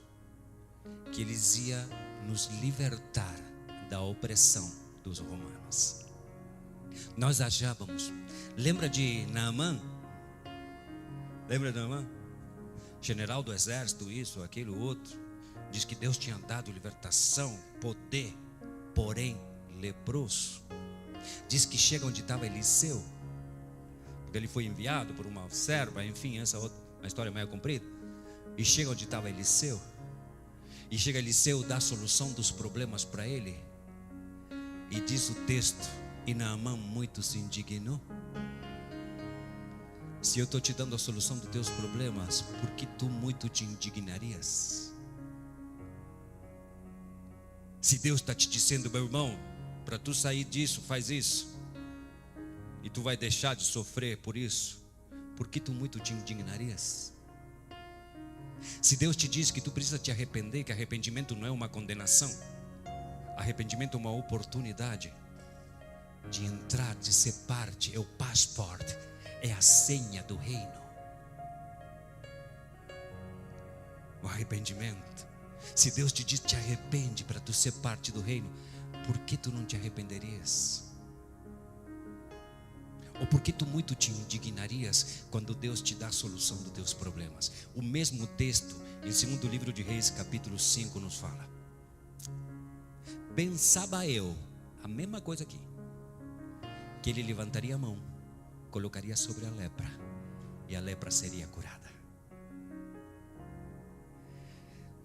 que eles iam nos libertar da opressão dos romanos. Nós achávamos, lembra de Naamã? Lembra de Naamã? General do exército, isso, aquilo, outro. Diz que Deus tinha dado libertação, poder, porém leproso. Diz que chega onde estava Eliseu, porque ele foi enviado por uma serva, enfim, essa outra, uma história meio comprida. E chega onde estava Eliseu, e chega Eliseu, dá a solução dos problemas para ele. E diz o texto, e Naamã muito se indignou. Se eu estou te dando a solução dos teus problemas, por que tu muito te indignarias? Se Deus está te dizendo, meu irmão, para tu sair disso, faz isso, e tu vai deixar de sofrer por isso, por que tu muito te indignarias? Se Deus te diz que tu precisa te arrepender, que arrependimento não é uma condenação, arrependimento é uma oportunidade de entrar, de ser parte, é o passport, é a senha do reino. O arrependimento. Se Deus te diz te arrepende para tu ser parte do reino, por que tu não te arrependerias? Ou por que tu muito te indignarias quando Deus te dá a solução dos teus problemas? O mesmo texto em 2º livro de Reis, capítulo 5 nos fala. Pensava eu, a mesma coisa aqui, que ele levantaria a mão, colocaria sobre a lepra, e a lepra seria curada.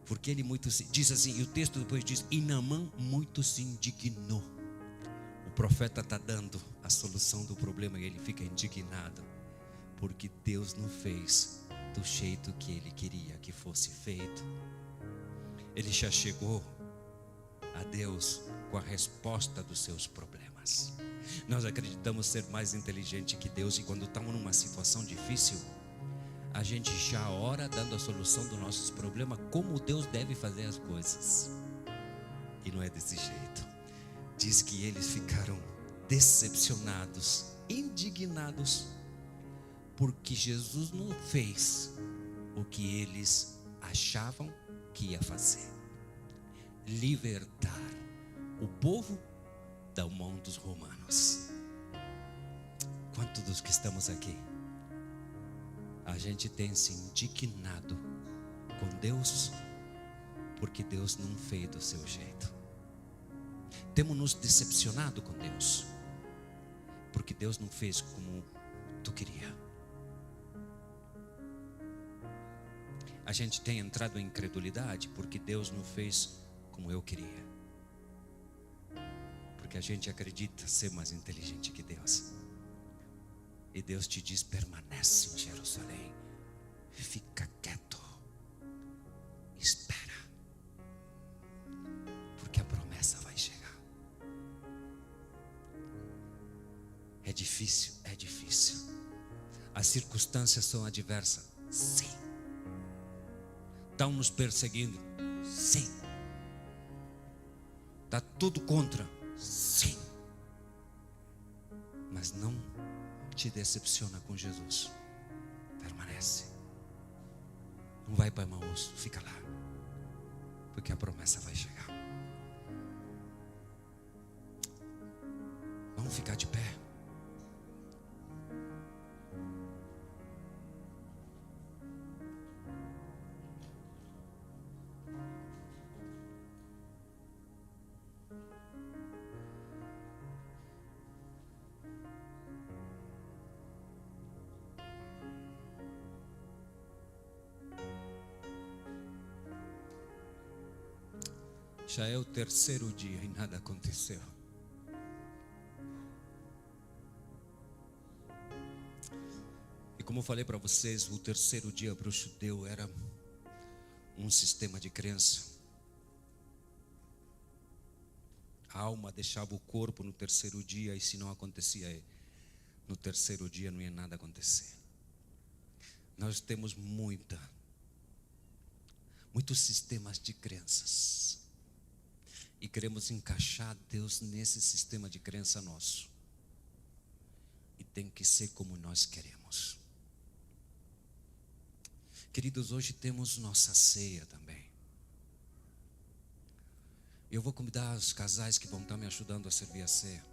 Porque ele muito diz assim, e o texto depois diz, e Naamã muito se indignou. O profeta está dando a solução do problema e ele fica indignado, porque Deus não fez do jeito que ele queria que fosse feito. Ele já chegou a Deus com a resposta dos seus problemas. Nós acreditamos ser mais inteligente que Deus, e quando estamos numa situação difícil, a gente já ora dando a solução dos nossos problemas, como Deus deve fazer as coisas. E não é desse jeito. Diz que eles ficaram decepcionados, indignados, porque Jesus não fez o que eles achavam que ia fazer. Libertar o povo da mão dos romanos. Quantos dos que estamos aqui, a gente tem se indignado com Deus, porque Deus não fez do seu jeito. Temos nos decepcionado com Deus, porque Deus não fez como tu queria. A gente tem entrado em incredulidade, porque Deus não fez como eu queria. Porque a gente acredita ser mais inteligente que Deus. E Deus te diz, permanece em Jerusalém, fica quieto, espera, porque a promessa vai chegar. É difícil, é difícil. As circunstâncias são adversas, sim. estão nos perseguindo. Sim. Está tudo contra. Sim. Mas não te decepciona com Jesus. Permanece. Não vai para Emaús, fica lá. Porque a promessa vai chegar. Vamos ficar de pé. Já é o terceiro dia e nada aconteceu. E como eu falei para vocês, o terceiro dia para o judeu era um sistema de crença. A alma deixava o corpo no terceiro dia, e se não acontecia no terceiro dia, não ia nada acontecer. Nós temos muitos sistemas de crenças. E queremos encaixar Deus nesse sistema de crença nosso. E tem que ser como nós queremos. Queridos, hoje temos nossa ceia também. Eu vou convidar os casais que vão estar me ajudando a servir a ceia.